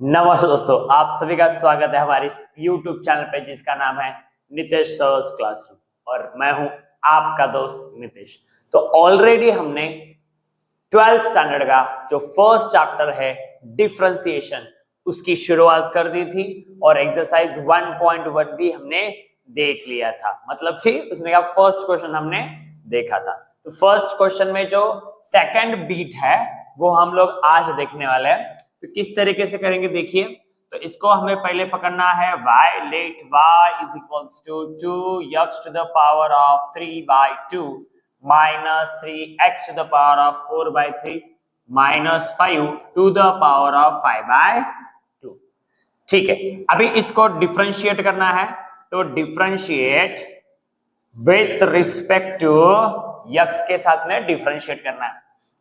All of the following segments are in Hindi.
नमस्ते दोस्तों, आप सभी का स्वागत है हमारे इस YouTube चैनल पे जिसका नाम है नितेश सर्स क्लासरूम और मैं हूं आपका दोस्त नितेश। तो ऑलरेडी हमने 12th स्टैंडर्ड का जो फर्स्ट चैप्टर है डिफरेंशिएशन उसकी शुरुआत कर दी थी और एक्सरसाइज 1.1 भी हमने देख लिया था। मतलब कि उसमें का फर्स्ट क्वेश्चन हमने देखा था। तो फर्स्ट क्वेश्चन में जो सेकंड बीट है वो हम लोग आज देखने वाले हैं। तो किस तरीके से करेंगे देखिए। तो इसको हमें पहले पकड़ना है y let y is equals to 2x to the power of 3/2 minus 3x to the power of 4/3 minus 5 to the power of 5/2। ठीक है, अभी इसको डिफरेंशिएट करना है। तो differentiate with respect to x के साथ में डिफरेंशिएट करना है।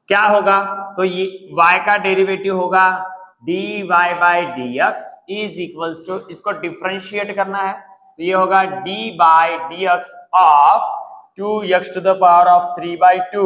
क्या होगा? तो ये y का डेरिवेटिव होगा dy by dx is equals to, इसको डिफरेंशिएट करना है तो ये होगा d by dx of 2x to the power of 3/2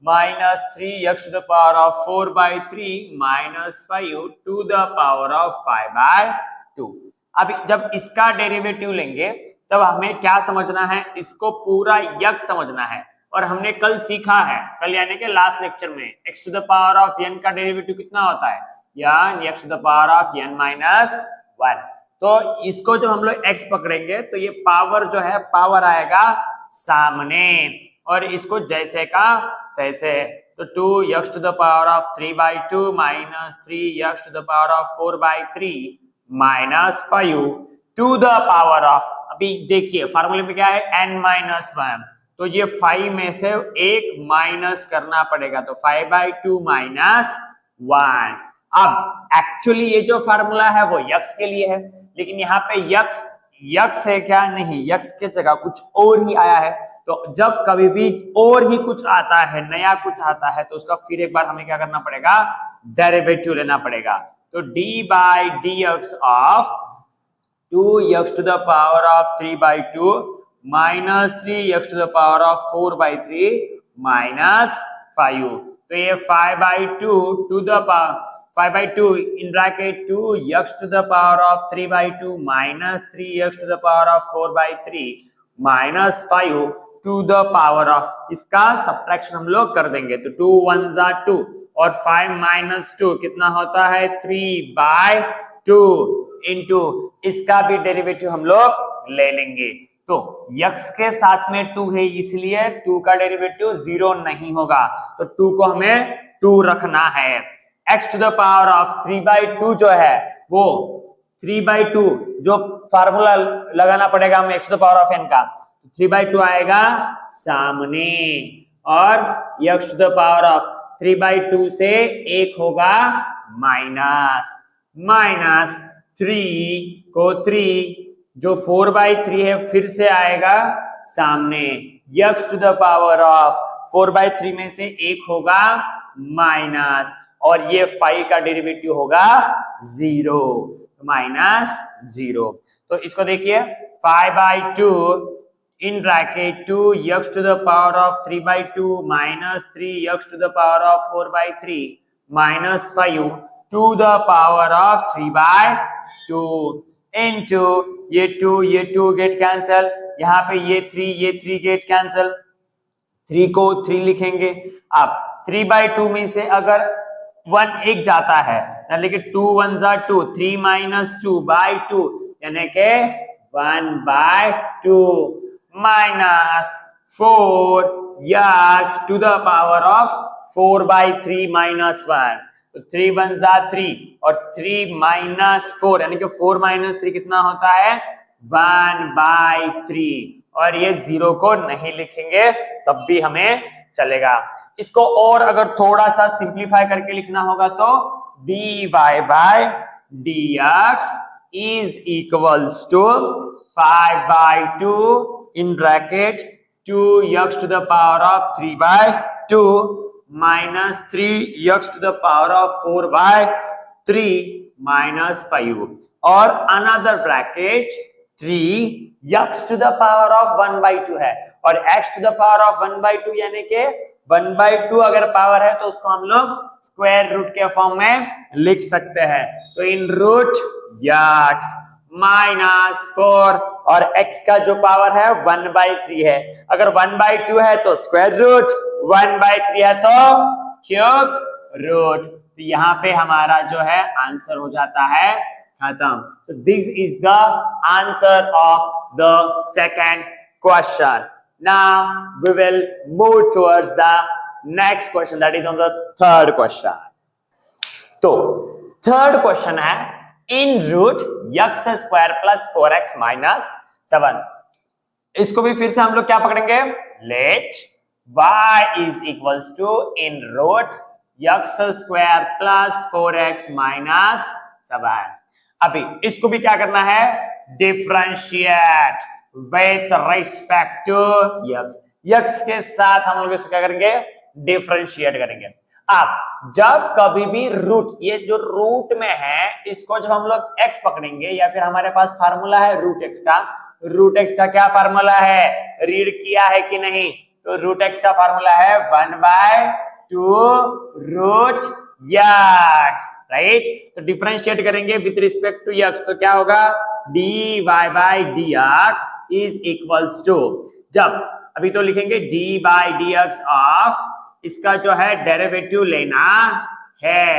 minus 3x to the power of 4/3 minus 5 to the power of 5/2। अब जब इसका डेरिवेटिव लेंगे तब हमें क्या समझना है, इसको पूरा x समझना है। और हमने कल सीखा है, कल यानी कि लास्ट लेक्चर में x to the power of n का डेरिवेटिव कितना होता है, यानी x to the power of n minus 1। तो इसको जब हम लोग x पकड़ेंगे तो ये पावर जो है पावर आएगा सामने और इसको जैसे का तैसे। तो 2x to the power of 3/2 minus 3x to the power of 4/3 minus 5 to the power of, अभी देखिए फार्मूले में क्या है n माइनस 1, तो ये 5 में से एक माइनस करना पड़ेगा तो 5/2 माइनस 1। अब एक्चुअली ये जो फार्मूला है वो x के लिए है, लेकिन यहाँ पे x है क्या, नहीं, x के जगह कुछ और ही आया है। तो जब कभी भी और ही कुछ आता है, नया कुछ आता है, तो उसका फिर एक बार हमें क्या करना पड़ेगा, डेरिवेटिव लेना पड़ेगा। तो d by dx of 2x to the power of 3/2 minus 3x to the power of 4/3 minus 5, तो ये 5/2 to the power 5/2 in bracket 2x to the power of 3/2 minus 3x to the power of 4/3 minus 5 to the power of, इसका सब्ट्रैक्शन हम लोग कर देंगे तो 2 1 जा 2 और 5 माइनस 2 कितना होता है 3/2 इंटू इसका भी डेरिवेटिव हम लोग ले लेंगे। तो x के साथ में 2 है इसलिए 2 का डेरिवेटिव 0 नहीं होगा, तो 2 को हमें 2 रखना है। x to the power of 3/2 जो है वो 3/2 जो फार्मूला लगाना पड़ेगा हमें x to the power of n का, 3/2 आएगा सामने और x to the power of 3/2 से एक होगा माइनस 3 को 3 जो 4/3 है फिर से आएगा सामने, x to the power of 4/3 में से एक होगा माइनस और ये 5 का डेरिवेटिव होगा 0 माइनस 0। तो इसको देखिए 5/2 in bracket 2x to the power of 3/2 minus 3x to the power of 4/3 minus 5 to the power of 3/2 into ये 2 गेट कैंसल, यहाँ पे ये 3 गेट कैंसल, 3 को 3 लिखेंगे। अब 3/2 में से अगर 1 एक जाता है यानी कि 2 1 जा 2, 3 माइनस 2/2 यानी कि 1/2 minus 4x to the power of 4/3 minus 1, तो 3 1 जा 3 और 3 माइनस 4 यानी कि 4 माइनस 3 कितना होता है 1/3 और ये 0 को नहीं लिखेंगे तब भी हमें चलेगा। इसको और अगर थोड़ा सा सिंप्लीफाई करके लिखना होगा तो dy by dx is equals to 5/2 in bracket 2x to the power of 3/2 minus 3x to the power of 4/3 minus 5 और another bracket 3x to the power of 1/2 है और x to the power of 1/2 यानी कि 1/2 अगर पावर है तो उसको हम लोग स्क्वायर रूट के फॉर्म में लिख सकते हैं। तो इन रूट x -4 और x का जो पावर है 1/3 है। अगर 1/2 है तो स्क्वायर रूट, 1/3 है तो क्यूब रूट। तो यहाँ पे हमारा जो है आंसर हो जाता है खत्म। So this is the answer of the second question. Now we will move towards the next question, that is on the third question. तो थर्ड क्वेश्चन है in root x square plus 4x minus 7। इसको भी फिर से हम लोग क्या पकड़ेंगे, let y is equals to in root x square plus 4x minus 7। अभी इसको भी क्या करना है, differentiate with respect to x के साथ हम लोग इसको क्या करेंगे, डिफरेंशिएट करेंगे। अब जब कभी भी रूट, ये जो रूट में है इसको जब हम लोग x पकड़ेंगे या फिर हमारे पास फार्मूला है रूट x का क्या फार्मूला है, रीड किया है कि नहीं, तो रूट x का फार्मूला है 1/2 रूट x, राइट। तो डिफरेंशिएट करेंगे विथ रिस्पेक्ट टू x, तो क्या होगा, dy by dx is equals to, जब अभी तो लिखेंगे dy बाय dx ऑफ, इसका जो है डेरिवेटिव लेना है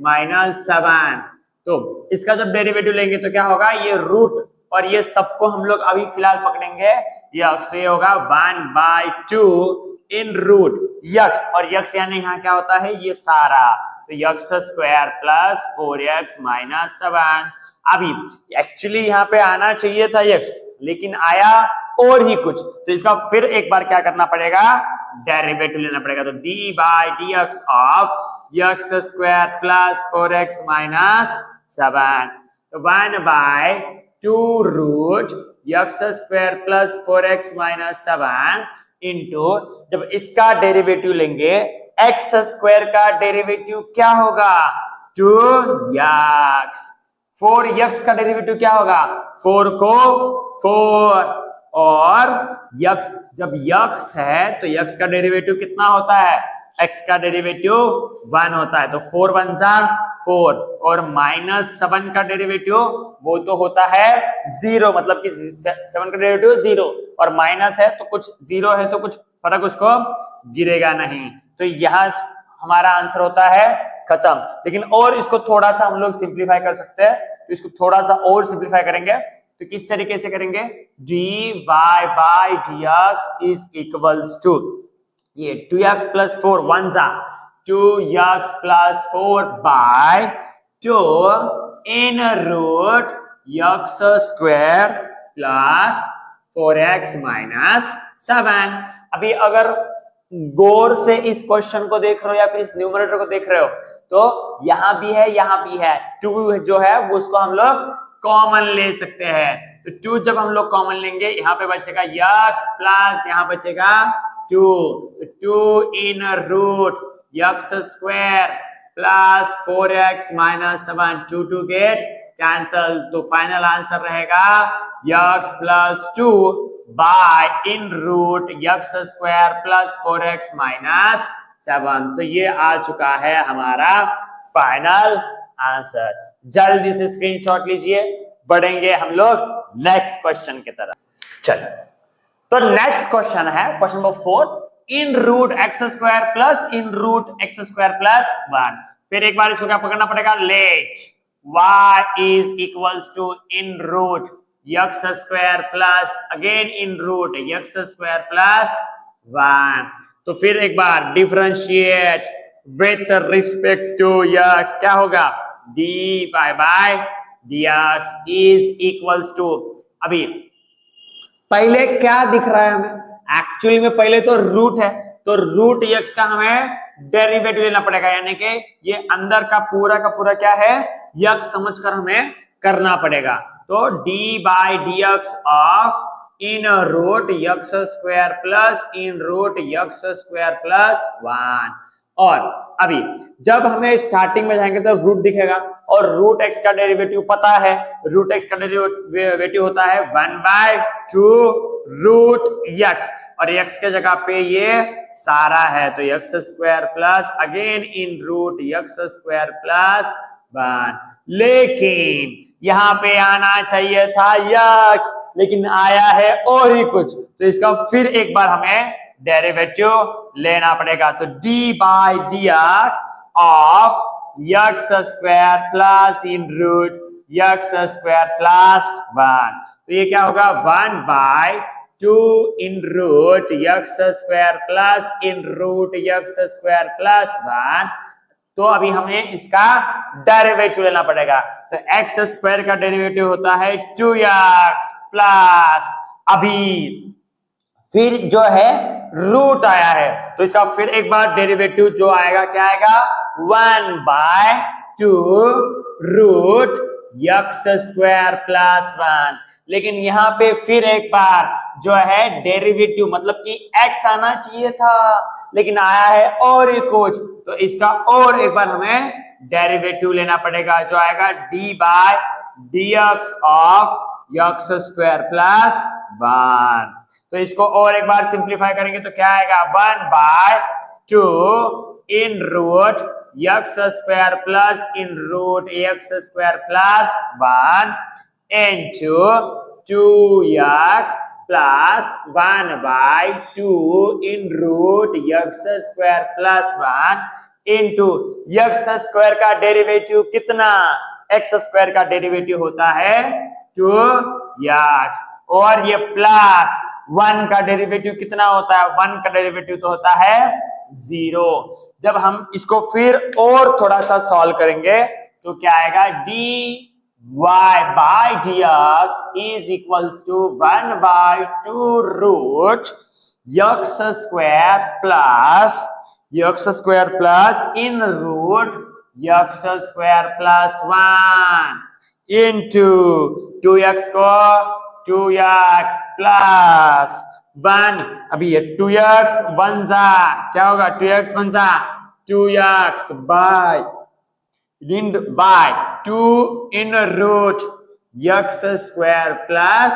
-7। तो इसका जब डेरिवेटिव लेंगे तो क्या होगा, ये रूट और ये सबको हम लोग अभी फिलहाल पकड़ेंगे x, तो ये होगा 1/2 इन रूट x, और x यानी यहाँ क्या होता है, ये सारा, तो x square plus 4x minus 7। अभी एक्चुअली यहाँ पे आना चाहिए था x, लेकिन आया और ही कुछ, तो इसका फिर एक बार क्या करना पड़ेगा, डेरिवेटिव लेना पड़ेगा। तो dy by dx of x square plus 4x minus 7, तो 1/2 root x square plus 4x minus 7 into, जब इसका डेरिवेटिव लेंगे x स्क्वायर का डेरिवेटिव क्या होगा, 2x, 4x का डेरिवेटिव क्या होगा, 4 को 4, और x, जब x है तो x का डेरिवेटिव कितना होता है, x का डेरिवेटिव 1 होता है, तो 4 1 जा 4, और -7 का डेरिवेटिव वो तो होता है 0, मतलब कि 7 का डेरिवेटिव 0, और माइनस है तो कुछ 0 है तो कुछ फर्क उसको गिरेगा नहीं, तो यहाँ हमारा आंसर होता है खत्म। लेकिन और इसको थोड़ा सा हम लोग सिंप्लीफाई कर सकते हैं, तो इसको थोड़ा सा और सिंप्लीफाई करेंगे तो किस तरीके से करेंगे, dy by dx is equals to, ये 2x प्लस 4 1 जा 2x plus 4 by 2 in root x square plus 4x minus 7। अभी अगर गौर से इस क्वेश्चन को देख रहे हो या फिर इस न्यूमरेटर को देख रहे हो, तो यहां भी है यहां भी है, 2 जो है वो उसको हम लोग कॉमन ले सकते हैं, तो 2 जब हम लोग कॉमन लेंगे यहाँ पे बचेगा x प्लस यहाँ बचेगा 2, तो 2 in root x square plus 4x minus 7, 2 get cancel, तो फाइनल आंसर रहेगा x plus 2 by in root x square plus 4x minus 7। तो ये आ चुका है हमारा फाइनल आंसर। जल्दी से स्क्रीनशॉट लीजिए, बढ़ेंगे हम लोग नेक्स्ट क्वेश्चन की तरफ। चलो, तो नेक्स्ट क्वेश्चन है question number 4, in root x square plus in root x square plus 1। फिर एक बार इसको क्या पकड़ना पड़ेगा, let y is equals to in root x square plus again in root x square plus 1। तो फिर एक बार differentiate with respect to x, क्या होगा, dy by dx is equals to, अभी पहले क्या दिख रहा है हमें, एक्चुअली में पहले तो रूट है, तो रूट x का हमें डेरिवेटिव लेना पड़ेगा, यानी कि ये अंदर का पूरा क्या है, x समझकर हमें करना पड़ेगा। तो d by dx of in root x square plus in root x square plus 1, और अभी जब हमें स्टार्टिंग में जाएंगे तो रूट दिखेगा, और रूट x का डेरिवेटिव पता है, रूट x का डेरिवेटिव होता है 1/2 रूट x, और x के जगह पे ये सारा है, तो x square plus again in root x square plus 1। लेकिन यहाँ पे आना चाहिए था x, लेकिन आया है और ही कुछ, तो इसका फिर एक बार हमें डेरिवेटिव लेना पड़ेगा। तो d by D X of x square plus in root x square plus 1, तो ये क्या होगा 1 by 2 in root x square plus in root x square plus 1। तो अभी हमें इसका डेरिवेटिव लेना पड़ेगा। तो x स्क्वायर का डेरिवेटिव होता है 2x प्लस अभी फिर जो है रूट आया है, तो इसका फिर एक बार डेरिवेटिव जो आएगा क्या आएगा 1 by 2 root x square plus 1। लेकिन यहाँ पे फिर एक बार जो है डेरिवेटिव मतलब कि x आना चाहिए था, लेकिन आया है और ही कुछ, तो इसका और एक बार हमें डेरिवेटिव लेना पड़ेगा, जो आएगा d by D X of x square plus 1। तो इसको और एक बार सिंप्लीफाई करेंगे तो क्या आएगा 1 by 2 in root x square plus in root x square plus 1 into 2x plus 1 by 2 in root x square plus 1 into x square का डेरिवेटिव कितना, x स्क्वायर का डेरिवेटिव होता है 2x, और ये प्लस 1 का डेरिवेटिव कितना होता है, 1 का डेरिवेटिव तो होता है 0। जब हम इसको फिर और थोड़ा सा सॉल्व करेंगे तो क्या आएगा dy by dx is equals to 1 by 2 root x square plus in root x square plus 1 into 2x को 2x प्लस 1, अभी ये 2x बन जा क्या होगा 2x बन जा 2x by 2 in root x square plus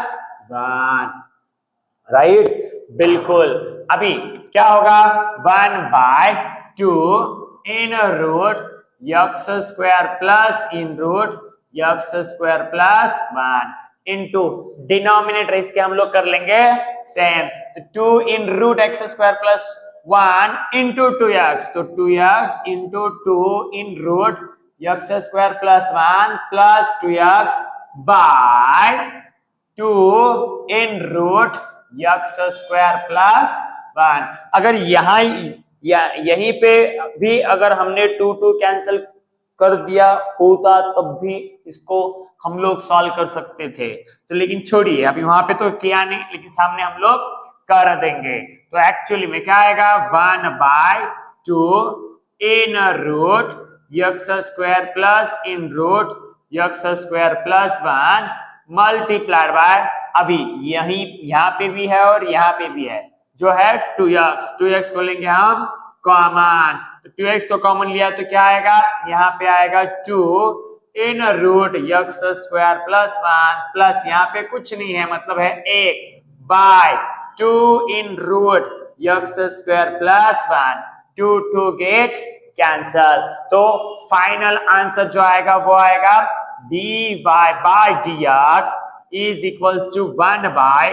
1, right, बिल्कुल। अभी क्या होगा 1 by 2 in root x square plus in root x square plus 1 into denominator इसके हम लोग कर लेंगे same, 2 in root x square plus 1 into 2x, तो 2x into 2 in root x square plus 1 plus 2x by 2 in root x square plus 1। अगर यहीं पे भी अगर हमने 2 कैंसिल कर दिया होता तब भी इसको हम लोग सॉल्व कर सकते थे, तो लेकिन छोड़िए, अभी वहां पे तो किया नहीं, लेकिन सामने हम लोग कर देंगे। तो एक्चुअली में क्या आएगा 1 by 2 in root x square plus in root x square plus 1 multiplied by, अभी यहाँ पे भी है और यहाँ पे भी है, जो है 2x को लेंगे हम कॉमन, तो 2x को कॉमन लिया तो क्या आएगा यहाँ पे आएगा 2 in root x square plus 1 plus यहाँ पे कुछ नहीं है मतलब है 1 by 2 in root x square plus 1, 2 get cancel, तो फाइनल आंसर जो आएगा वो आएगा dy by dx is equals to 1 by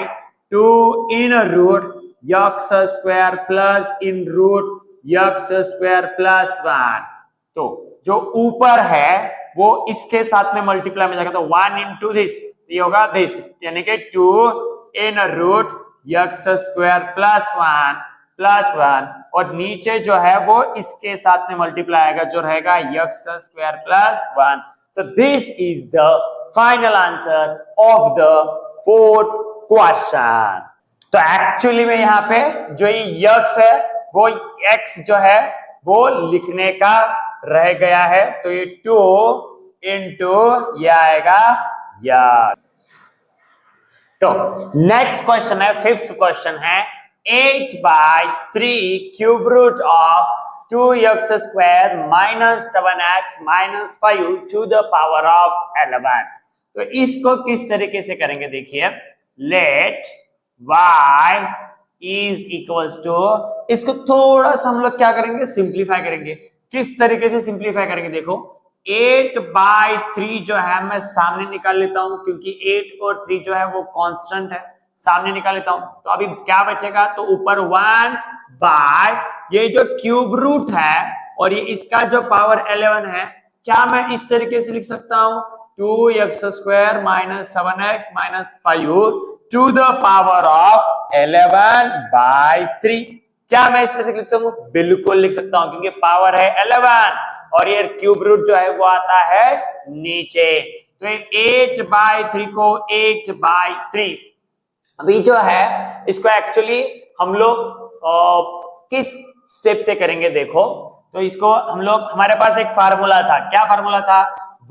2 in root x square plus in root x square plus 1। तो जो ऊपर है वो इसके साथ में मल्टीप्लाई में जाएगा, तो 1 इंटू दिस, ये होगा दिस, यानी कि 2 in root x square plus 1 और नीचे जो है वो इसके साथ में मल्टीप्लाई आएगा, जो रहेगा x square plus 1। So this is the final answer of the fourth question. तो एक्चुअली में यहाँ पे जो ये x है वो x जो है वो लिखने का रह गया है, तो ये 2 इंटू ये आएगा यार। तो नेक्स्ट क्वेश्चन है, फिफ्थ क्वेश्चन है 8 by 3 cube root of 2x square minus 7x minus 5 to the power of 11। तो इसको किस तरीके से करेंगे देखिए, let y is equals to, इसको थोड़ा सा हम लोग क्या करेंगे, सिंप्लीफाई करेंगे। किस तरीके से सिंप्लीफाई करेंगे, देखो 8/3 जो है मैं सामने निकाल लेता हूं, क्योंकि 8 और 3 जो है वो कांस्टेंट है, सामने निकाल लेता हूं। तो अभी क्या बचेगा, तो ऊपर 1 बाय ये जो क्यूब रूट है और ये इसका जो पावर 11 है, क्या मैं इस तरीके से लिख सकता हूं, 2x² minus 7x minus 5 to the power of 11/3। क्या मैं इस तरह से लिख सकता हूं, बिल्कुल लिख सकता हूं, क्योंकि पावर है 11 और ये क्यूब रूट जो है वो आता है नीचे। तो 8/3 को 8/3 अभी जो है इसको एक्चुअली हम लोग किस स्टेप से करेंगे, देखो तो इसको हम लोग, हमारे पास एक फार्मूला था, क्या फार्मूला था,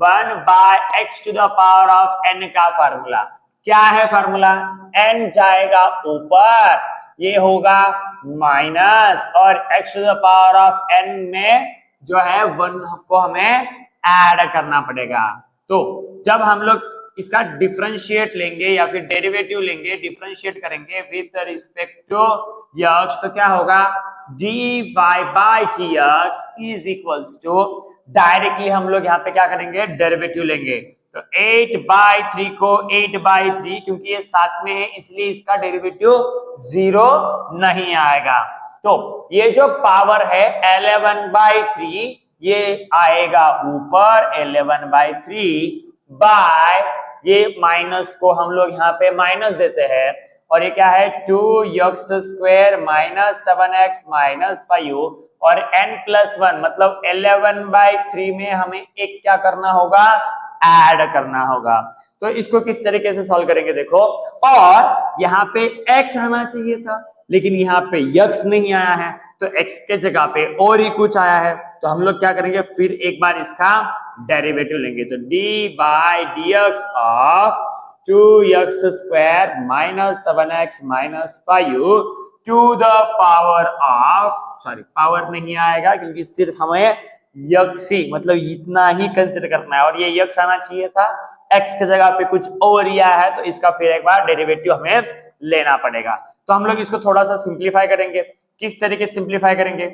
1/x to the power of n का फार्मूला। क्या है फार्मूला, n जाएगा ऊपर, ये होगा माइनस, और x to the power of n में जो है 1 को हमें ऐड करना पड़ेगा। तो जब हम लोग इसका डिफरेंशिएट लेंगे या फिर डेरिवेटिव लेंगे, डिफरेंशिएट करेंगे विद रिस्पेक्ट टू x, तो क्या होगा, dy/dx is equals to, directly हम लोग यहाँ पे क्या करेंगे, डेरिवेटिव लेंगे। तो 8/3 को 8/3, क्योंकि ये साथ में है इसलिए इसका डेरिवेटिव 0 नहीं आएगा। तो ये जो पावर है 11/3 ये आएगा ऊपर 11/3 बाय, ये माइनस को हम लोग यहाँ पे माइनस देते हैं, और ये क्या है 2x² माइनस 7x माइनस 5 और n+1 मतलब 11/3 में हमें एक क्या करना होगा, ऐड करना होगा। तो इसको किस तरीके से सॉल्व करेंगे, देखो, और यहाँ पे x आना चाहिए था लेकिन यहाँ पे x नहीं आया है, तो x के जगह पे और ही कुछ आया है, तो हम लोग क्या करेंगे, फिर एक बार इसका डेरिवेटिव लेंगे। तो d/dx of 2x² minus 7x minus 5 to the power of, sorry power नहीं आएगा क्योंकि सिर्फ हमें यक्स ही, मतलब इतना ही कंसिडर करना है, और ये यक्स आना चाहिए था, x के जगह पे कुछ और ही आया है, तो इसका फिर एक बार डेरिवेटिव हमें लेना पड़ेगा। तो हम लोग इसको थोड़ा सा सिंप्लीफाई करेंगे। किस तरीके से सिंप्लीफाई करेंगे,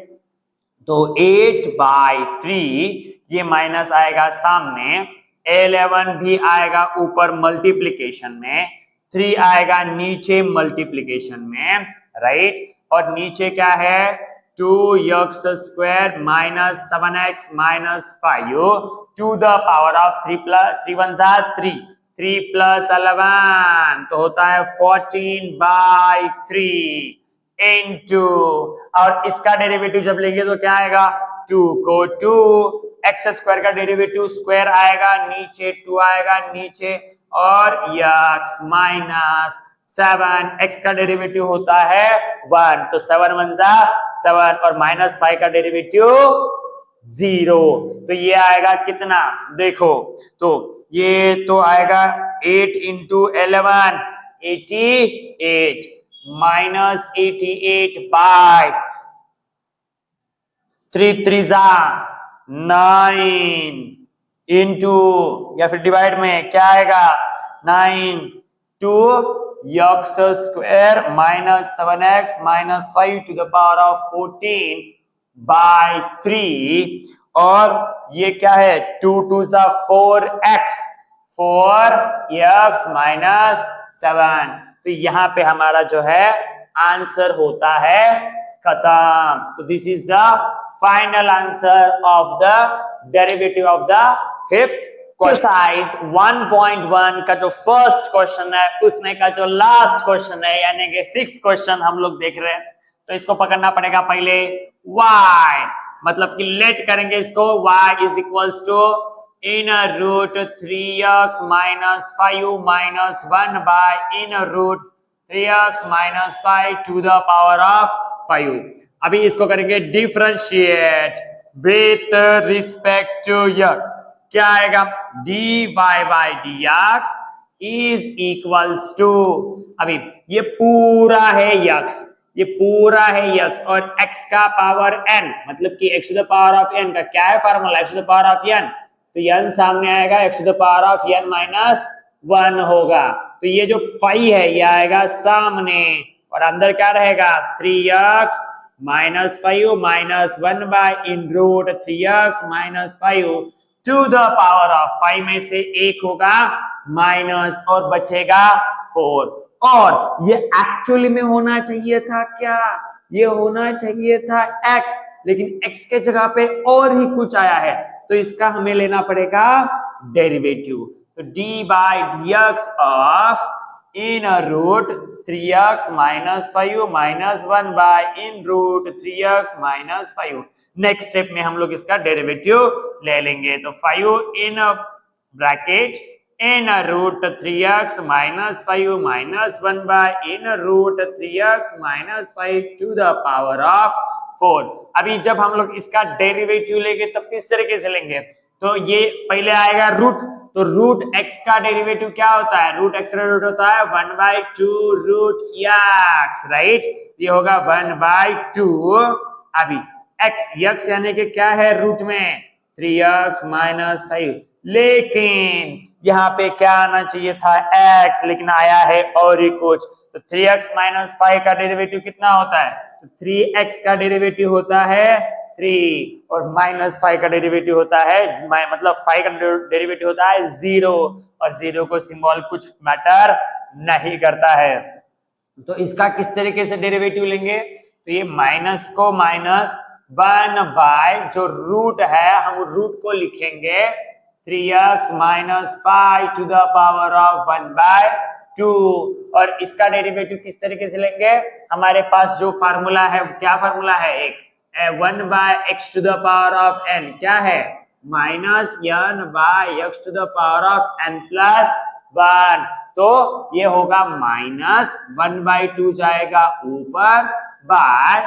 तो 8/3 ये माइनस आएगा सामने, 11 भी आएगा ऊपर मल्टीप्लिकेशन में, 3 आएगा नीचे मल्टीप्लिकेशन में, राइट, और नीचे क्या है 2x² minus 7x minus 5 to the power of 3 plus 11 तो होता है 14/3 इनटू, और इसका डेरिवेटिव जब लेंगे तो क्या आएगा, 2 को 2x² का डेरिवेटिव स्क्वायर आएगा नीचे, 2 आएगा नीचे, और x माइनस 7x का डेरिवेटिव होता है 1, तो 7 1 जा 7 और माइनस 5 का डेरिवेटिव 0, तो ये आएगा कितना, देखो तो ये तो आएगा 8 इंटू 11 88 माइनस 88/3 3 9 इंटू, या फिर डिवाइड में क्या आएगा 9 2x² minus 7x minus 5 to the power of 14/3, और ये क्या है 2 2 4x 4x माइनस 7, तो यहाँ पे हमारा जो है आंसर होता है खत्म। तो this is the final answer of the derivative of the fifth exercise 1.1 का जो फर्स्ट क्वेश्चन है उसमें का जो लास्ट क्वेश्चन है, यानी कि 6th क्वेश्चन हम लोग देख रहे हैं। तो इसको पकड़ना पड़ेगा पहले y, मतलब कि लेट करेंगे इसको, y is equals to inner root 3x minus 5 minus 1 by inner root 3x minus 5 to the power of 5। अभी इसको करेंगे differentiate with respect to x, क्या आएगा dy/dx इज इक्वल्स टू, अभी ये पूरा है x, ये पूरा है x और x का पावर n, मतलब कि x to the power of n का क्या है formula, x to the power of n, तो n सामने आएगा, x to the power of n minus 1 होगा, तो ये जो 5 है ये आएगा सामने, और अंदर क्या रहेगा 3x minus 5 minus 1 by in root 3x minus 5 to the power of 5 में से एक होगा माइनस और बचेगा 4। और ये एक्चुअली में होना चाहिए था क्या, ये होना चाहिए था x, लेकिन x के जगह पे और ही कुछ आया है तो इसका हमें लेना पड़ेगा डेरिवेटिव। तो d by D X of in root 3x minus 5 minus 1 by in root 3x minus 5। Next step में हम लोग इसका डेरिवेटिव ले लेंगे। तो 5 in bracket in root 3x minus 5 minus 1 by in root 3x minus 5 to the power of 4। अभी जब हम लोग इसका डेरिवेटिव लेंगे तब किस तरीके से लेंगे, तो ये पहले आएगा रूट, तो रूट x का डेरिवेटिव क्या होता है, रूट x का डेरिवेटिव होता है 1/2 रूट x, राइट, ये होगा 1/2। अभी x यानी कि क्या है रूट में 3x माइनस 5, लेकिन यहाँ पे क्या आना चाहिए था x, लेकिन आया है और ही कुछ। तो 3x माइनस 5 का डेरिवेटिव कितना होता है, तो 3x का डेरिवेटिव होता है 3 और माइनस 5 का डेरिवेटिव होता है मतलब 5 का डेरिवेटिव होता है 0, और 0 को सिंबल कुछ मैटर नहीं करता है। तो इसका किस तरीके से डेरिवेटिव लेंगे, तो ये माइनस को माइनस 1 बाय जो रूट है हम रूट को लिखेंगे 3x minus 5 to the power of 1/2, और इसका डेरिवेटिव किस तरीके से लेंगे, हमारे पास जो फार्मूला है क्या फार्मूला है, एक 1/x to the power of n क्या है minus n by x to the power of n plus 1, तो ये होगा माइनस 1/2 जाएगा ऊपर by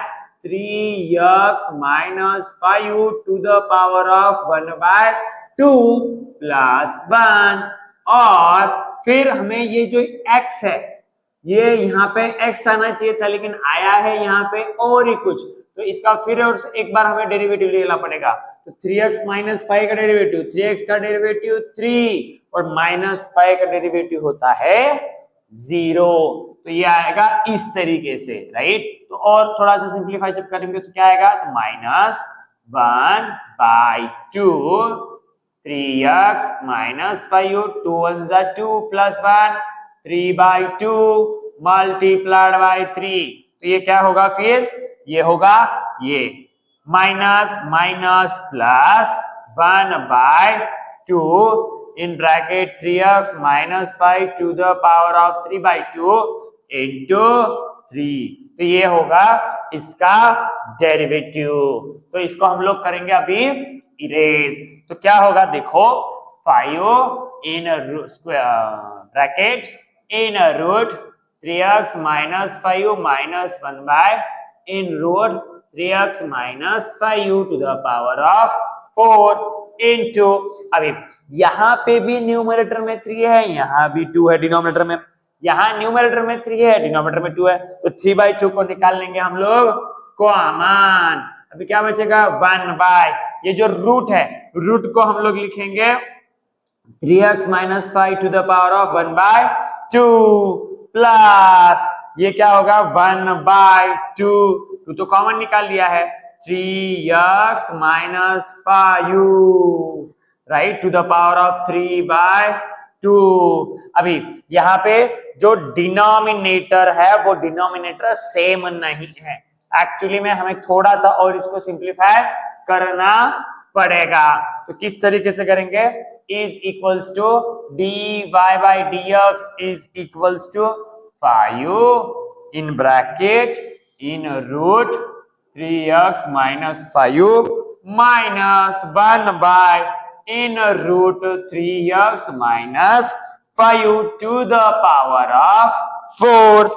3x minus 5 to the power of 1/2 plus 1, और फिर हमें ये जो x है ये यहाँ पे x आना चाहिए था लेकिन आया है यहाँ पे और ही कुछ, तो इसका फिर और एक बार हमें डेरिवेटिव लेना पड़ेगा। तो 3x माइनस 5 का डेरिवेटिव 3x का डेरिवेटिव 3 और माइनस 5 का डेरिवेटिव होता है 0, तो ये आएगा इस तरीके से, राइट। तो और थोड़ा सा सिंप्लीफाई जब करेंगे तो क्या आएगा, तो minus 1/2 3x minus 5 2 1 2 plus 1 3/2 multiplied by 3, तो ये क्या होगा, फिर ये होगा ये minus minus plus 1/2 in bracket 3x minus 5 to the power of 3/2 into 3, तो ये होगा इसका डेरिवेटिव। तो इसको हम लोग करेंगे अभी इरेज, तो क्या होगा देखो 5 in bracket in root 3x minus 5 minus 1 by in root 3x minus 5 to the power of 4 into, अभी यहाँ पे भी न्यूमरेटर में 3 है, यहाँ भी 2 है डिनोमिनेटर में, यहाँ न्यूमरेटर में 3 है डिनोमिनेटर में 2 है, तो 3/2 को निकाल लेंगे हम लोग कॉमन। अभी क्या बचेगा 1 बाय, ये जो रूट है रूट को हम लोग लिखेंगे 3x minus 5 to the power of 1/2 plus ये क्या होगा 1/2, तो कॉमन निकाल लिया है 3x minus 5 right to the power of 3/2। अभी यहाँ पे जो डिनोमिनेटर है वो डिनोमिनेटर सेम नहीं है, एक्चुअली में हमें थोड़ा सा और इसको सिंप्लीफाई करना पड़ेगा। तो किस तरीके से करेंगे, is equals to dy by dx is equals to 5 in bracket in root 3x minus 5 minus 1 by in root 3x minus 5 to the power of 4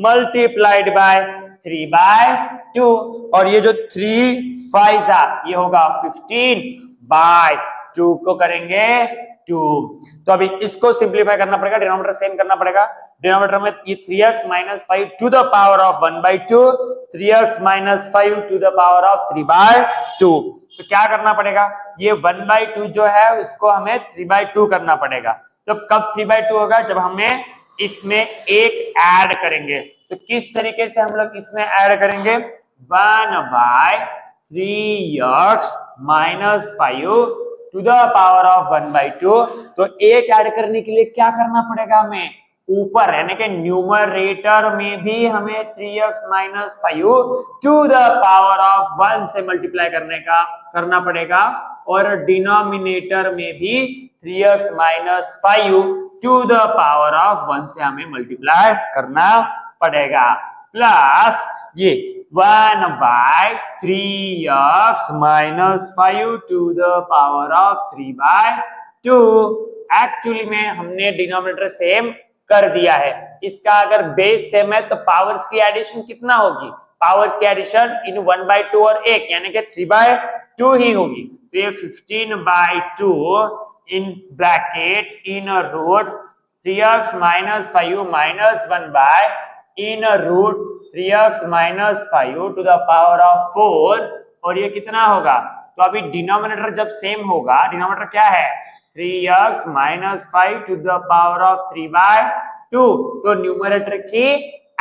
multiplied by 3/2, और ये जो 3 5 ये होगा 15/2 को करेंगे 2। तो अभी इसको सिंप्लीफाई करना पड़ेगा, डिनोमिनेटर सेम करना पड़ेगा। डिनोमिनेटर में ये 3x minus 5 to the power of 1/2 3x minus 5 to the power of 3/2, तो क्या करना पड़ेगा, ये 1/2 जो है उसको हमें 3/2 करना पड़ेगा। तो कब 3/2 होगा, जब हमें इसमें एक ऐड करेंगे, तो किस तरीके से हम लोग इसमें ऐड करेंगे 1/3x minus 5 to the power of 1/2। तो एक ऐड करने के लिए क्या करना पड़ेगा हमें, ऊपर यानी कि न्यूमरेटर में भी हमें 3x minus 5 to the power of 1 से मल्टीप्लाई करना पड़ेगा, और डिनोमिनेटर में भी 3x minus 5 to the power of 1 से हमें मल्टीप्लाई करना पड़ेगा, प्लस ये 1/3x minus 5 to the power of 3/2। Actually में हमने डिनोमिनेटर सेम कर दिया है, इसका अगर बेस सेम है तो पावर्स की एडिशन कितना होगी, पावर्स की एडिशन इन 1/2 और 1 यानी कि 3/2 ही होगी। तो ये 15/2 in bracket in root 3x minus 5 minus 1 in root 3x minus 5 to the power of 4, और ये कितना होगा, तो अभी डिनोमिनेटर जब सेम होगा, डिनोमिनेटर क्या है 3x minus 5 to the power of 3/2, तो न्यूमरेटर की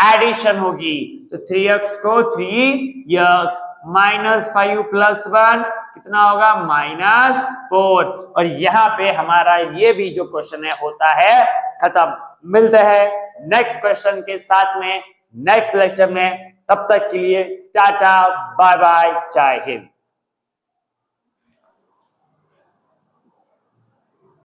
एडिशन होगी, तो 3x को 3x माइनस 5 प्लस 1 कितना होगा -4, और यहाँ पे हमारा ये भी जो क्वेश्चन है होता है खत्म। मिलते हैं नेक्स्ट क्वेश्चन के साथ में नेक्स्ट लेक्चर में, तब तक के लिए टाटा बाय बाय, जय हिंद।